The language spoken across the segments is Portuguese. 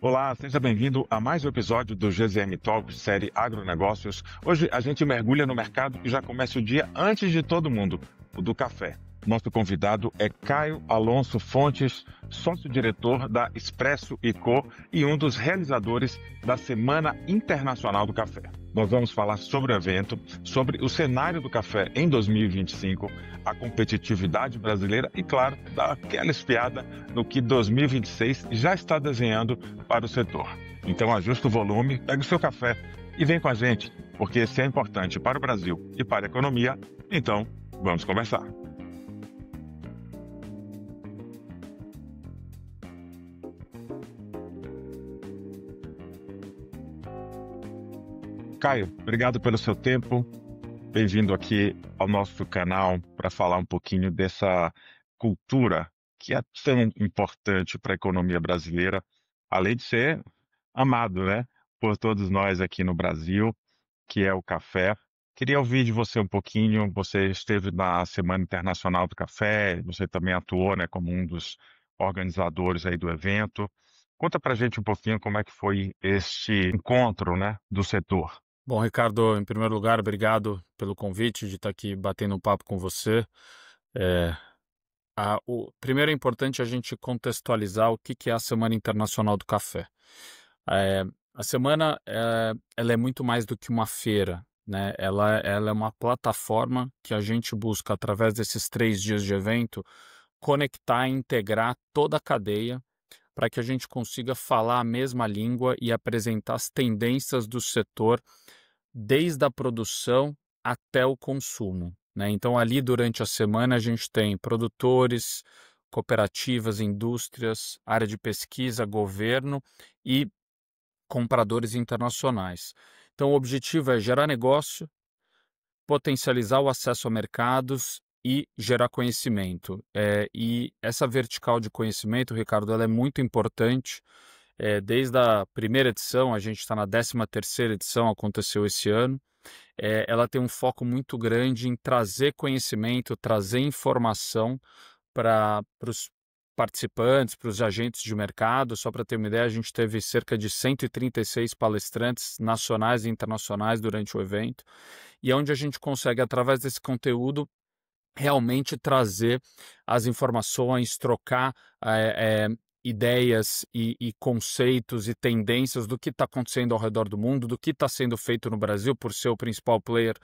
Olá, seja bem-vindo a mais um episódio do GZM Talks, série Agronegócios. Hoje a gente mergulha no mercado que já começa o dia antes de todo mundo, o do café. Nosso convidado é Caio Alonso Fontes, sócio-diretor da Expresso & Co e um dos realizadores da Semana Internacional do Café. Nós vamos falar sobre o evento, sobre o cenário do café em 2025, a competitividade brasileira e, claro, dar aquela espiada no que 2026 já está desenhando para o setor. Então ajusta o volume, pega o seu café e vem com a gente, porque esse é importante para o Brasil e para a economia. Então, vamos conversar. Caio, obrigado pelo seu tempo. Bem-vindo aqui ao nosso canal para falar um pouquinho dessa cultura que é tão importante para a economia brasileira, além de ser amado, né, por todos nós aqui no Brasil, que é o café. Queria ouvir de você um pouquinho. Você esteve na Semana Internacional do Café, você também atuou, né, como um dos organizadores aí do evento. Conta para gente um pouquinho como é que foi este encontro, né, do setor. Bom, Ricardo, em primeiro lugar, obrigado pelo convite de estar aqui batendo um papo com você. É, Primeiro é importante a gente contextualizar o que é a Semana Internacional do Café. É, a semana ela é muito mais do que uma feira, né? Ela é uma plataforma que a gente busca, através desses 3 dias de evento, conectar e integrar toda a cadeia para que a gente consiga falar a mesma língua e apresentar as tendências do setor desde a produção até o consumo, né. Então ali durante a semana a gente tem produtores, cooperativas, indústrias, área de pesquisa, governo e compradores internacionais. Então o objetivo é gerar negócio, potencializar o acesso a mercados e gerar conhecimento. E essa vertical de conhecimento, Ricardo, ela é muito importante. Desde a primeira edição, a gente está na 13ª edição, aconteceu esse ano. Ela tem um foco muito grande em trazer conhecimento, trazer informação para os participantes, para os agentes de mercado. Só para ter uma ideia, a gente teve cerca de 136 palestrantes nacionais e internacionais durante o evento, e é onde a gente consegue, através desse conteúdo, realmente trazer as informações, trocar ideias e conceitos e tendências do que está acontecendo ao redor do mundo, do que está sendo feito no Brasil, por ser o principal player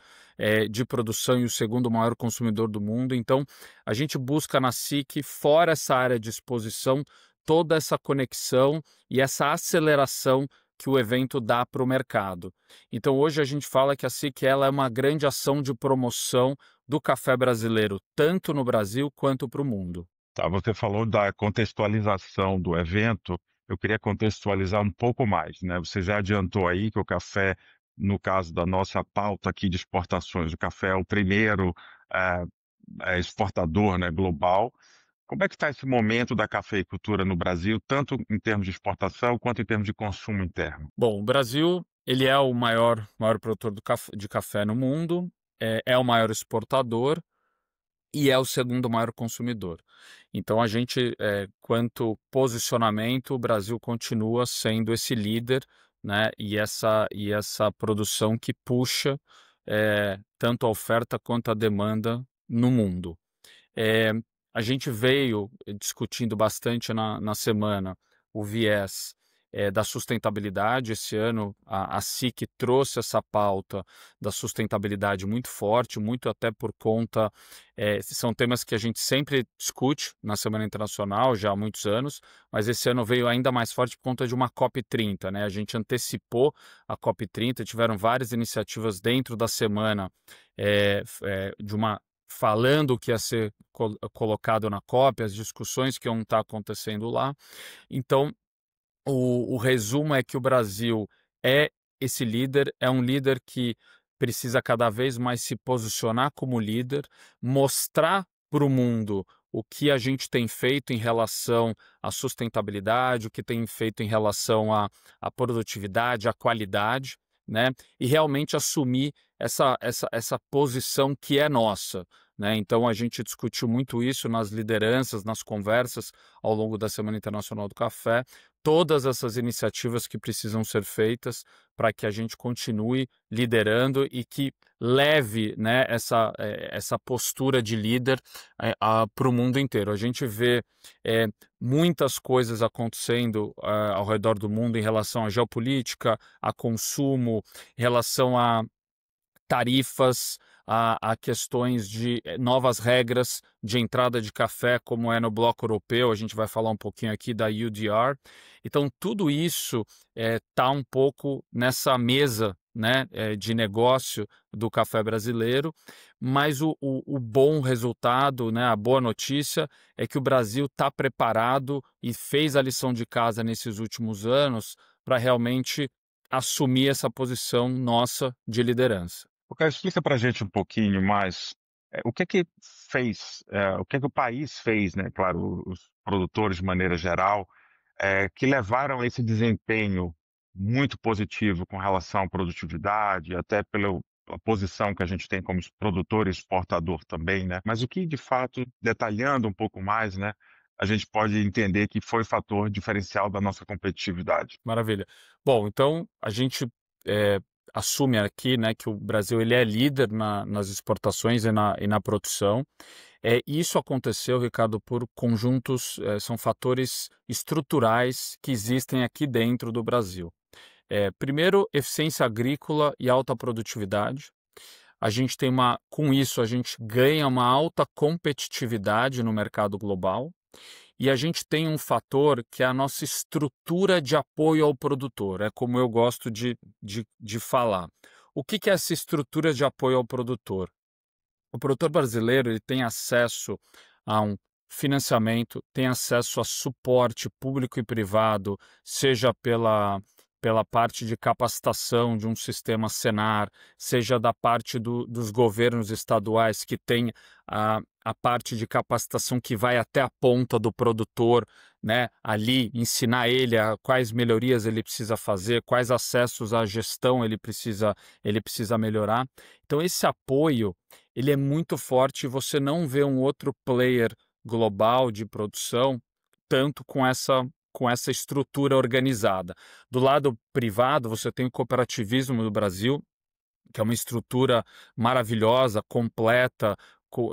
de produção e o segundo maior consumidor do mundo. Então, a gente busca na SIC, fora essa área de exposição, toda essa conexão e essa aceleração que o evento dá para o mercado. Então, hoje a gente fala que a SIC ela é uma grande ação de promoção do café brasileiro, tanto no Brasil quanto para o mundo. Tá, você falou da contextualização do evento. Eu queria contextualizar um pouco mais, né? Você já adiantou aí que o café, no caso da nossa pauta aqui de exportações, o café é o primeiro eh, exportador, né, global. Como é que está esse momento da cafeicultura no Brasil, tanto em termos de exportação quanto em termos de consumo interno? Bom, o Brasil ele é o maior produtor de café no mundo, é o maior exportador e é o segundo maior consumidor. Então a gente, quanto posicionamento, o Brasil continua sendo esse líder, né, e essa produção que puxa, tanto a oferta quanto a demanda no mundo. Eh, a gente veio discutindo bastante na semana o viés, da sustentabilidade. Esse ano a SIC trouxe essa pauta da sustentabilidade muito forte, muito até por conta, são temas que a gente sempre discute na Semana Internacional já há muitos anos, mas esse ano veio ainda mais forte por conta de uma COP30, né. A gente antecipou a COP30, tiveram várias iniciativas dentro da semana, de uma falando o que ia ser colocado na COP, as discussões que iam estar acontecendo lá. Então, o resumo é que o Brasil é esse líder, é um líder que precisa cada vez mais se posicionar como líder, mostrar para o mundo o que a gente tem feito em relação à sustentabilidade, o que tem feito em relação à produtividade, à qualidade, né? E realmente assumir essa posição que é nossa, né? Então a gente discutiu muito isso nas lideranças, nas conversas ao longo da Semana Internacional do Café, todas essas iniciativas que precisam ser feitas para que a gente continue liderando e que leve, né, essa postura de líder para o mundo inteiro. A gente vê muitas coisas acontecendo ao redor do mundo em relação à geopolítica, a consumo, em relação a tarifas, a questões de novas regras de entrada de café, como é no bloco europeu. A gente vai falar um pouquinho aqui da UDR. Então, tudo isso está um pouco nessa mesa, né, de negócio do café brasileiro, mas o bom resultado, né, a boa notícia é que o Brasil está preparado e fez a lição de casa nesses últimos anos para realmente assumir essa posição nossa de liderança. Porque explica para a gente um pouquinho mais o que é que fez, o que é que o país fez, né? Claro, os produtores de maneira geral, que levaram a esse desempenho muito positivo com relação à produtividade, até pela posição que a gente tem como produtor e exportador também, né? Mas o que de fato, detalhando um pouco mais, né, a gente pode entender que foi fator diferencial da nossa competitividade. Maravilha. Bom, então a gente eh, assume aqui, né, que o Brasil ele é líder nas exportações e na produção. Isso aconteceu, Ricardo, por conjuntos, são fatores estruturais que existem aqui dentro do Brasil. Primeiro, eficiência agrícola e alta produtividade. A gente tem com isso, a gente ganha uma alta competitividade no mercado global. E a gente tem um fator que é a nossa estrutura de apoio ao produtor, é como eu gosto de falar. O que é essa estrutura de apoio ao produtor? O produtor brasileiro ele tem acesso a um financiamento, tem acesso a suporte público e privado, seja pela parte de capacitação de um sistema Senar, seja da parte dos governos estaduais que tem a parte de capacitação que vai até a ponta do produtor, né, ali ensinar ele quais melhorias ele precisa fazer, quais acessos à gestão ele precisa melhorar. Então esse apoio ele é muito forte e você não vê um outro player global de produção tanto com essa estrutura organizada. Do lado privado, você tem o cooperativismo do Brasil, que é uma estrutura maravilhosa, completa,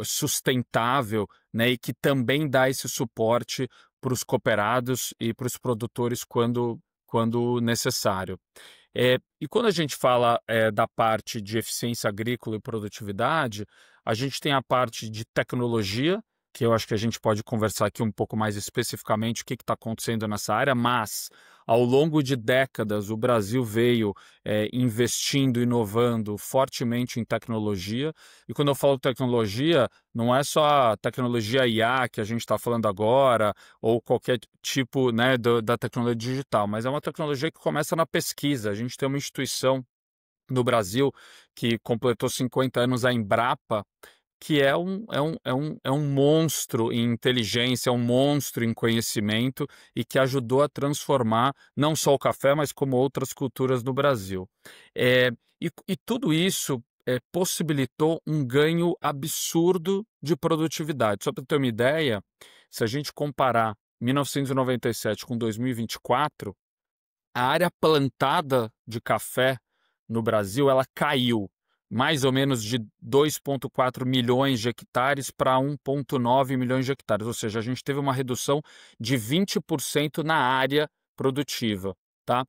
sustentável, né, e que também dá esse suporte para os cooperados e para os produtores quando necessário. E quando a gente fala da parte de eficiência agrícola e produtividade, a gente tem a parte de tecnologia, que eu acho que a gente pode conversar aqui um pouco mais especificamente o que está acontecendo nessa área, mas ao longo de décadas o Brasil veio investindo, inovando fortemente em tecnologia. E quando eu falo tecnologia, não é só a tecnologia IA que a gente está falando agora, ou qualquer tipo, né, da tecnologia digital, mas é uma tecnologia que começa na pesquisa. A gente tem uma instituição no Brasil que completou 50 anos, a Embrapa, que é um monstro em inteligência, é um monstro em conhecimento e que ajudou a transformar não só o café, mas como outras culturas no Brasil. E tudo isso possibilitou um ganho absurdo de produtividade. Só para ter uma ideia, se a gente comparar 1997 com 2024, a área plantada de café no Brasil ela caiu mais ou menos de 2,4 milhões de hectares para 1,9 milhões de hectares, ou seja, a gente teve uma redução de 20% na área produtiva, tá?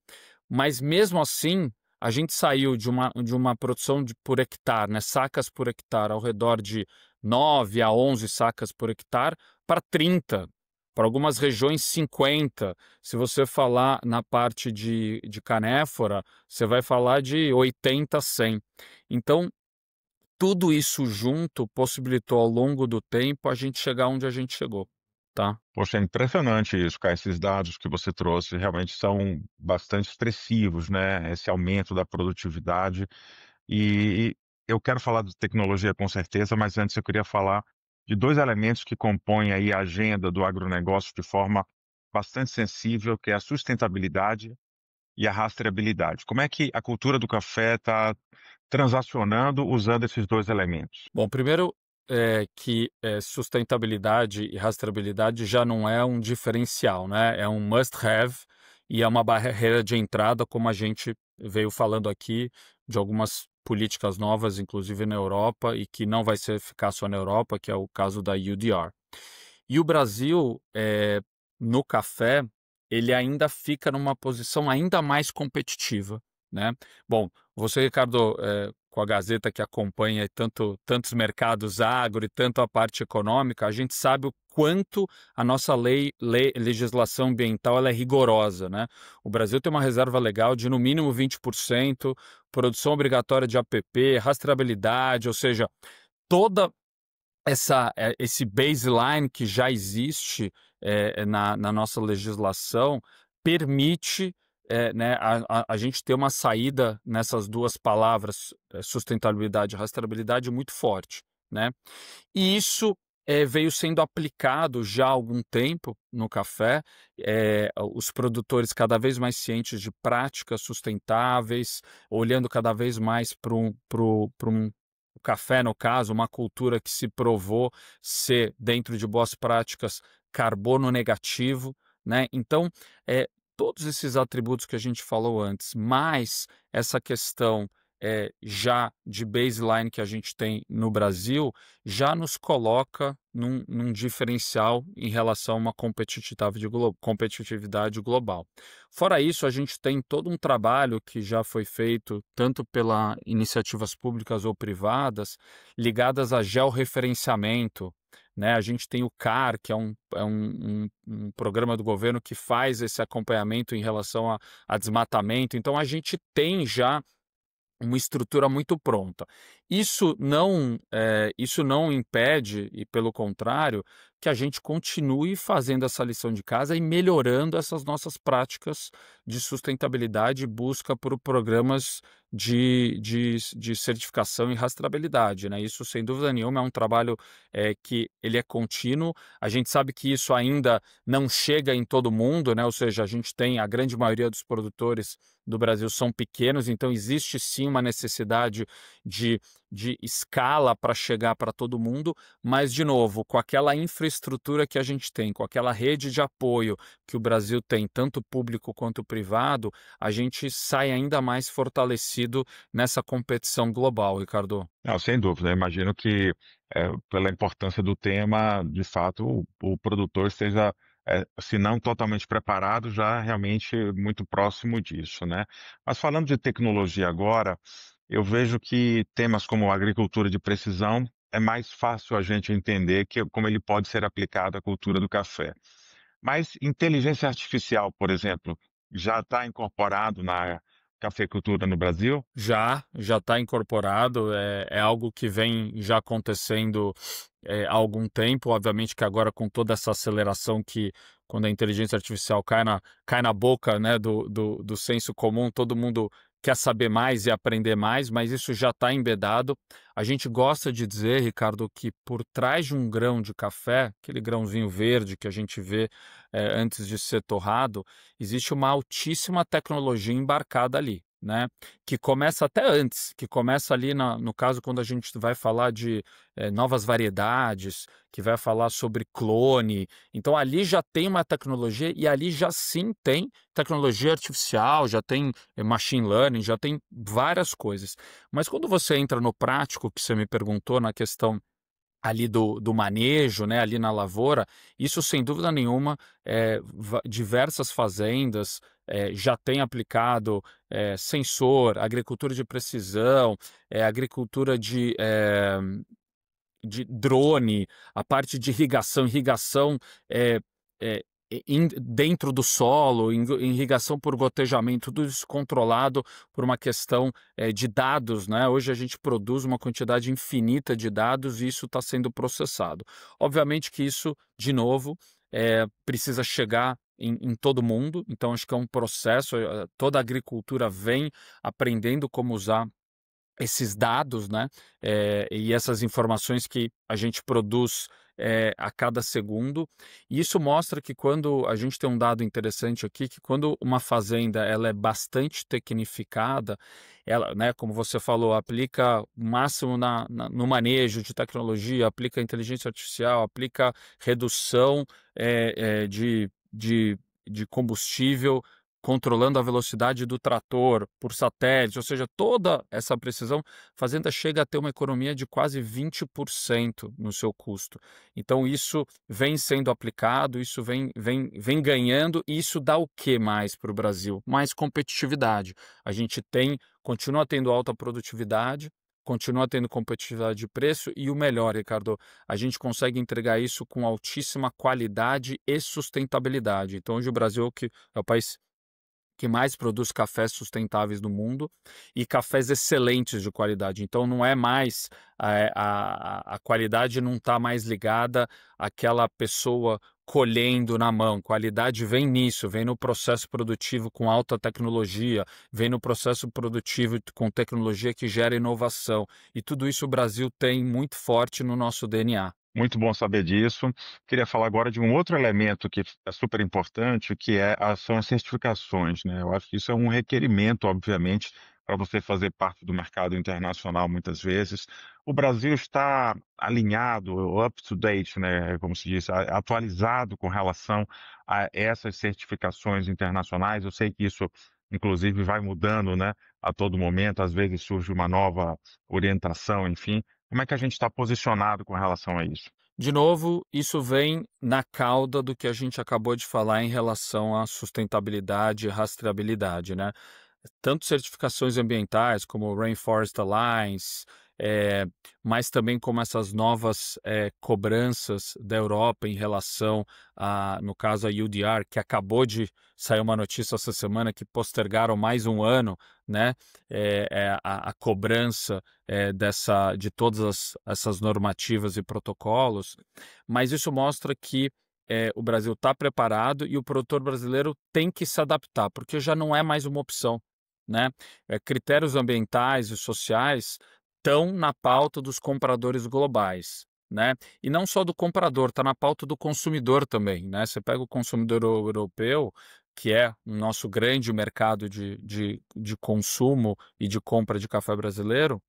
Mas mesmo assim, a gente saiu de uma produção por hectare, né, sacas por hectare, ao redor de 9 a 11 sacas por hectare, para 30, para algumas regiões 50. Se você falar na parte de canéfora, você vai falar de 80 a 100. Então, tudo isso junto possibilitou ao longo do tempo a gente chegar onde a gente chegou, tá? Poxa, é impressionante isso, cara. Esses dados que você trouxe realmente são bastante expressivos, né? Esse aumento da produtividade. E eu quero falar de tecnologia com certeza, mas antes eu queria falar de dois elementos que compõem aí a agenda do agronegócio de forma bastante sensível, que é a sustentabilidade e a rastreabilidade. Como é que a cultura do café está transacionando usando esses dois elementos? Bom, primeiro que sustentabilidade e rastreabilidade já não é um diferencial, né? É um must-have e é uma barreira de entrada, como a gente veio falando aqui, de algumas políticas novas, inclusive na Europa, e que não vai ser ficar só na Europa, que é o caso da UDR. E o Brasil, no café, ele ainda fica numa posição ainda mais competitiva, né. Bom, você, Ricardo, com a Gazeta que acompanha tantos mercados agro e tanto a parte econômica, a gente sabe o quanto a nossa legislação ambiental ela é rigorosa, né. O Brasil tem uma reserva legal de no mínimo 20%, produção obrigatória de APP, rastreabilidade, ou seja, toda esse baseline que já existe, na nossa legislação permite, né, a gente ter uma saída nessas 2 palavras, sustentabilidade e rastreabilidade muito forte, né. E isso, veio sendo aplicado já há algum tempo no café, os produtores cada vez mais cientes de práticas sustentáveis, olhando cada vez mais para um o café, no caso, uma cultura que se provou ser, dentro de boas práticas, carbono negativo, né. Então, todos esses atributos que a gente falou antes, mais essa questão, já de baseline que a gente tem no Brasil, já nos coloca num diferencial em relação a uma competitividade global. Fora isso, a gente tem todo um trabalho que já foi feito, tanto pela iniciativas públicas ou privadas, ligadas a georreferenciamento, né. A gente tem o CAR, que é um programa do governo que faz esse acompanhamento em relação a desmatamento, então a gente tem já uma estrutura muito pronta. Isso não impede, e pelo contrário, que a gente continue fazendo essa lição de casa e melhorando essas nossas práticas de sustentabilidade e busca por programas de certificação e rastreabilidade, né. Isso, sem dúvida nenhuma, é um trabalho, que ele é contínuo. A gente sabe que isso ainda não chega em todo mundo, né, ou seja, a grande maioria dos produtores do Brasil são pequenos, então existe sim uma necessidade de, de escala para chegar para todo mundo, mas, de novo, com aquela infraestrutura que a gente tem, com aquela rede de apoio que o Brasil tem, tanto público quanto privado, a gente sai ainda mais fortalecido nessa competição global, Ricardo. Não, sem dúvida. Eu imagino que, pela importância do tema, de fato, o produtor esteja, se não totalmente preparado, já realmente muito próximo disso, né. Mas falando de tecnologia agora, eu vejo que temas como agricultura de precisão é mais fácil a gente entender como ele pode ser aplicado à cultura do café. Mas inteligência artificial, por exemplo, já está incorporado na cafeicultura no Brasil? Já está incorporado, é algo que vem já acontecendo, há algum tempo. Obviamente que agora, com toda essa aceleração, que quando a inteligência artificial cai na boca, né, do senso comum, todo mundo quer saber mais e aprender mais, mas isso já está embedado. A gente gosta de dizer, Ricardo, que por trás de um grão de café, aquele grãozinho verde que a gente vê, antes de ser torrado, existe uma altíssima tecnologia embarcada ali, né, que começa até antes, que começa ali no caso, quando a gente vai falar de, novas variedades, que vai falar sobre clone. Então ali já tem uma tecnologia, e ali já sim tem tecnologia artificial, já tem, machine learning, já tem várias coisas. Mas quando você entra no prático, que você me perguntou, na questão ali do manejo, né, ali na lavoura, isso, sem dúvida nenhuma, diversas fazendas, já têm aplicado, sensor, agricultura de precisão, agricultura de drone, a parte de irrigação, eh eh, dentro do solo, irrigação por gotejamento, tudo isso controlado por uma questão, de dados, né. Hoje a gente produz uma quantidade infinita de dados e isso está sendo processado. Obviamente que isso, de novo, precisa chegar em todo mundo, então acho que é um processo, toda a agricultura vem aprendendo como usar esses dados, né, e essas informações que a gente produz, a cada segundo. E isso mostra que, quando a gente tem um dado interessante aqui, que quando uma fazenda ela é bastante tecnificada, ela, né, como você falou, aplica o máximo no manejo de tecnologia, aplica inteligência artificial, aplica redução, de combustível, controlando a velocidade do trator por satélite, ou seja, toda essa precisão, a fazenda chega a ter uma economia de quase 20% no seu custo. Então isso vem sendo aplicado, isso vem ganhando, e isso dá o que mais para o Brasil? Mais competitividade. A gente continua tendo alta produtividade, continua tendo competitividade de preço e o melhor, Ricardo, a gente consegue entregar isso com altíssima qualidade e sustentabilidade. Então hoje o Brasil é o país que mais produz cafés sustentáveis no mundo e cafés excelentes de qualidade. Então não é mais a qualidade não está mais ligada àquela pessoa colhendo na mão. Qualidade vem nisso, vem no processo produtivo com alta tecnologia, vem no processo produtivo com tecnologia que gera inovação. E tudo isso o Brasil tem muito forte no nosso DNA. Muito bom saber disso. Queria falar agora de um outro elemento que é super importante, que são as certificações, né? Eu acho que isso é um requerimento, obviamente, para você fazer parte do mercado internacional muitas vezes. O Brasil está alinhado, up to date, né? Como se diz, atualizado com relação a essas certificações internacionais. Eu sei que isso, inclusive, vai mudando, né? A todo momento, às vezes surge uma nova orientação, enfim. Como é que a gente está posicionado com relação a isso? De novo, isso vem na cauda do que a gente acabou de falar em relação à sustentabilidade e rastreabilidade, né? Tanto certificações ambientais como o Rainforest Alliance, eh, mas também como essas novas cobranças da Europa em relação no caso a UDR, que acabou de sair uma notícia essa semana que postergaram mais um ano, né, a cobrança de todas essas normativas e protocolos, mas isso mostra que o Brasil está preparado e o produtor brasileiro tem que se adaptar, porque já não é mais uma opção, né? Critérios ambientais e sociais estão na pauta dos compradores globais, né? E não só do comprador, está na pauta do consumidor também, né? Você pega o consumidor europeu, que é o nosso grande mercado de consumo e de compra de café brasileiro,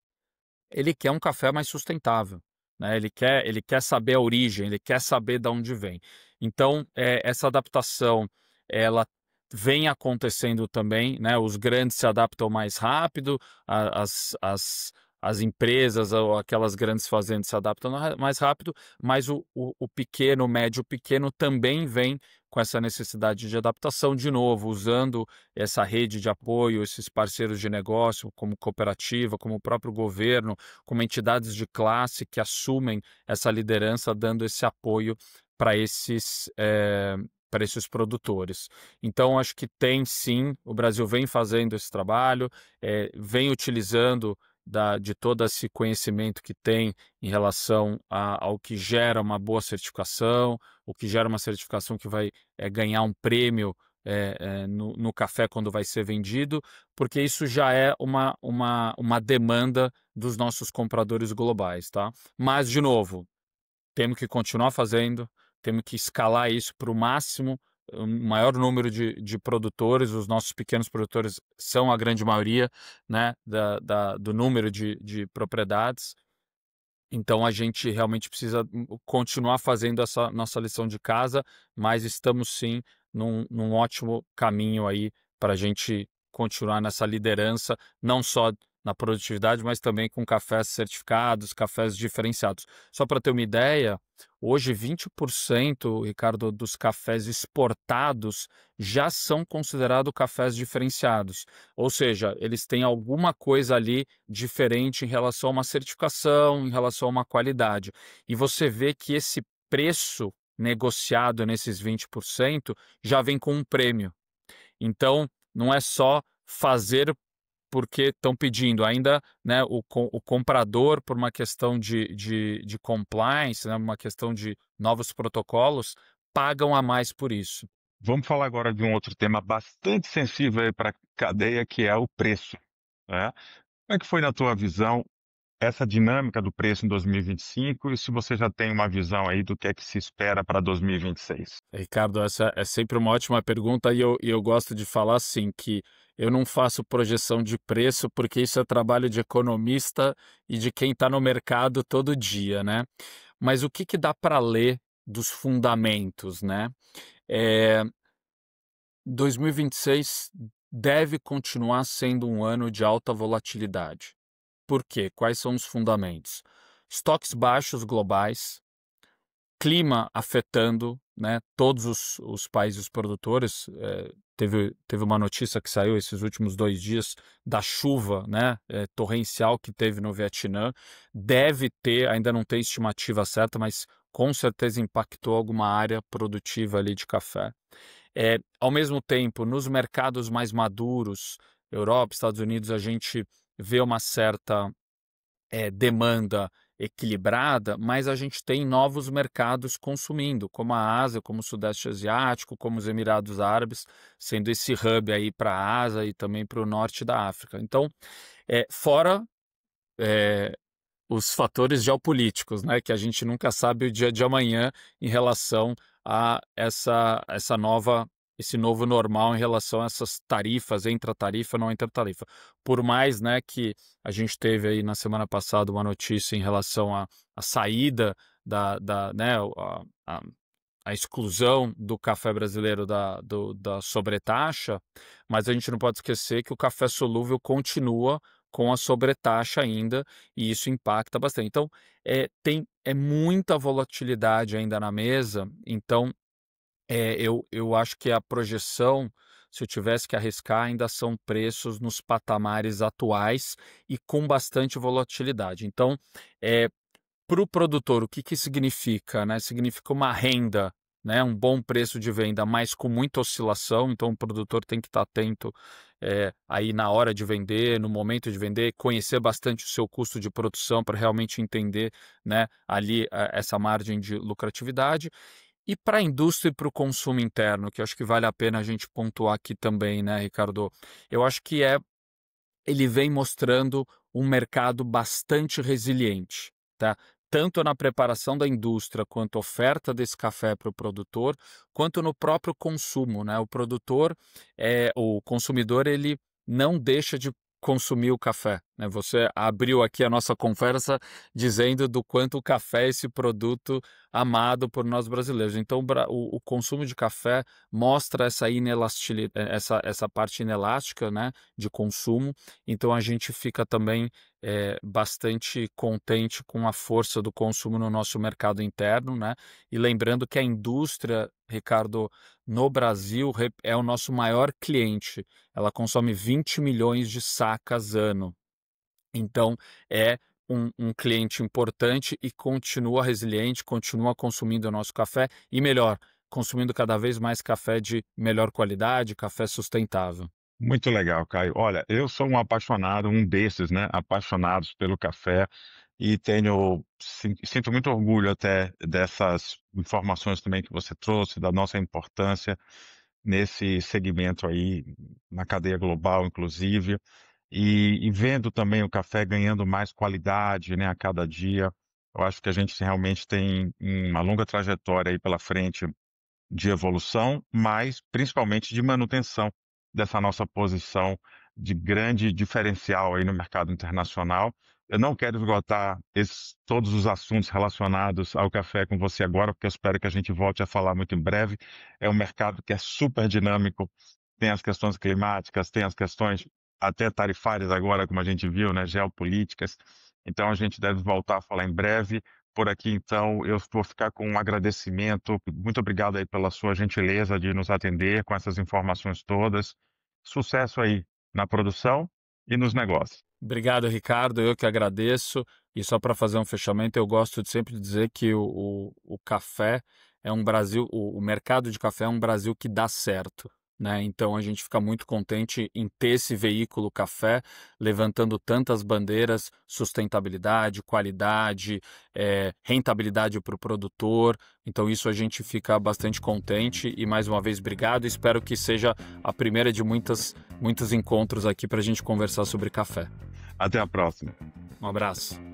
ele quer um café mais sustentável, né? Ele quer saber a origem, ele quer saber de onde vem. Então, essa adaptação, ela vem acontecendo também, né? Os grandes se adaptam mais rápido, as empresas ou aquelas grandes fazendas se adaptam mais rápido, mas o pequeno, o médio pequeno também vem com essa necessidade de adaptação, de novo, usando essa rede de apoio, esses parceiros de negócio, como cooperativa, como o próprio governo, como entidades de classe que assumem essa liderança, dando esse apoio para esses produtores. Então, acho que tem sim, o Brasil vem fazendo esse trabalho, vem utilizando de todo esse conhecimento que tem em relação ao que gera uma boa certificação, o que gera uma certificação que vai ganhar um prêmio no café quando vai ser vendido, porque isso já é uma demanda dos nossos compradores globais, tá? Mas, de novo, temos que continuar fazendo, temos que escalar isso para o máximo, o maior número de produtores, os nossos pequenos produtores são a grande maioria, né, do número de propriedades. Então a gente realmente precisa continuar fazendo essa nossa lição de casa, mas estamos sim num ótimo caminho aí para a gente continuar nessa liderança, não só na produtividade, mas também com cafés certificados, cafés diferenciados. Só para ter uma ideia, hoje 20%, Ricardo, dos cafés exportados já são considerados cafés diferenciados. Ou seja, eles têm alguma coisa ali diferente em relação a uma certificação, em relação a uma qualidade. E você vê que esse preço negociado nesses 20% já vem com um prêmio. Então, não é só fazer porque estão pedindo ainda, né, o comprador, por uma questão de compliance, né, uma questão de novos protocolos, pagam a mais por isso. Vamos falar agora de um outro tema bastante sensível para a cadeia, que é o preço, né? Como é que foi, na tua visão, essa dinâmica do preço em 2025 e se você já tem uma visão aí do que é que se espera para 2026? Ricardo, essa é sempre uma ótima pergunta e eu gosto de falar assim que eu não faço projeção de preço porque isso é trabalho de economista e de quem está no mercado todo dia, né? Mas o que dá para ler dos fundamentos, né? É, 2026 deve continuar sendo um ano de alta volatilidade. Por quê? Quais são os fundamentos? Estoques baixos globais, clima afetando, né, todos os países produtores. Teve uma notícia que saiu esses últimos 2 dias da chuva, né, torrencial que teve no Vietnã. Deve ter, ainda não tem estimativa certa, mas com certeza impactou alguma área produtiva ali de café. Ao mesmo tempo, nos mercados mais maduros, Europa, Estados Unidos, a gente vê uma certa demanda equilibrada, mas a gente tem novos mercados consumindo, como a Ásia, como o Sudeste Asiático, como os Emirados Árabes, sendo esse hub aí para a Ásia e também para o norte da África. Então, fora os fatores geopolíticos, né, que a gente nunca sabe o dia de amanhã em relação a esse novo normal em relação a essas tarifas, entra-tarifa, não entra-tarifa. Por mais, né, que a gente teve aí na semana passada uma notícia em relação à saída né, a exclusão do café brasileiro da sobretaxa, mas a gente não pode esquecer que o café solúvel continua com a sobretaxa ainda, e isso impacta bastante. Então, tem muita volatilidade ainda na mesa, então eu acho que a projeção, se eu tivesse que arriscar, ainda são preços nos patamares atuais e com bastante volatilidade. Então, para o produtor, o que significa, né? Significa uma renda, né? Um bom preço de venda, mas com muita oscilação. Então, o produtor tem que estar atento aí na hora de vender, no momento de vender, conhecer bastante o seu custo de produção para realmente entender, né, ali essa margem de lucratividade. E para a indústria e para o consumo interno, que eu acho que vale a pena a gente pontuar aqui também, né, Ricardo? Eu acho que ele vem mostrando um mercado bastante resiliente, tá? Tanto na preparação da indústria, quanto oferta desse café para o produtor, quanto no próprio consumo, né? O consumidor, ele não deixa de consumir o café, né? Você abriu aqui a nossa conversa dizendo do quanto o café é esse produto amado por nós brasileiros. Então, o consumo de café mostra essa essa parte inelástica, né, de consumo. Então, a gente fica também bastante contente com a força do consumo no nosso mercado interno, né? E lembrando que a indústria, Ricardo, no Brasil é o nosso maior cliente. Ela consome 20 milhões de sacas ano. Então, é um cliente importante e continua resiliente, continua consumindo o nosso café e, melhor, consumindo cada vez mais café de melhor qualidade, café sustentável. Muito legal, Caio. Olha, eu sou um apaixonado, um desses, né, apaixonados pelo café e sinto muito orgulho até dessas informações também que você trouxe, da nossa importância nesse segmento aí, na cadeia global, inclusive, e vendo também o café ganhando mais qualidade, né, a cada dia. Eu acho que a gente realmente tem uma longa trajetória aí pela frente de evolução, mas principalmente de manutenção dessa nossa posição de grande diferencial aí no mercado internacional. Eu não quero esgotar todos os assuntos relacionados ao café com você agora, porque eu espero que a gente volte a falar muito em breve. É um mercado que é super dinâmico, tem as questões climáticas, tem as questões até tarifárias agora, como a gente viu, né, geopolíticas. Então a gente deve voltar a falar em breve. Por aqui, então, eu vou ficar com um agradecimento. Muito obrigado aí pela sua gentileza de nos atender com essas informações todas. Sucesso aí na produção e nos negócios. Obrigado, Ricardo. Eu que agradeço. E só para fazer um fechamento, eu gosto de sempre dizer que o café é um Brasil, o mercado de café é um Brasil que dá certo, né? Então a gente fica muito contente em ter esse veículo café levantando tantas bandeiras, sustentabilidade, qualidade, rentabilidade para o produtor. Então isso a gente fica bastante contente e mais uma vez obrigado. Espero que seja a primeira de muitos encontros aqui para a gente conversar sobre café. Até a próxima. Um abraço.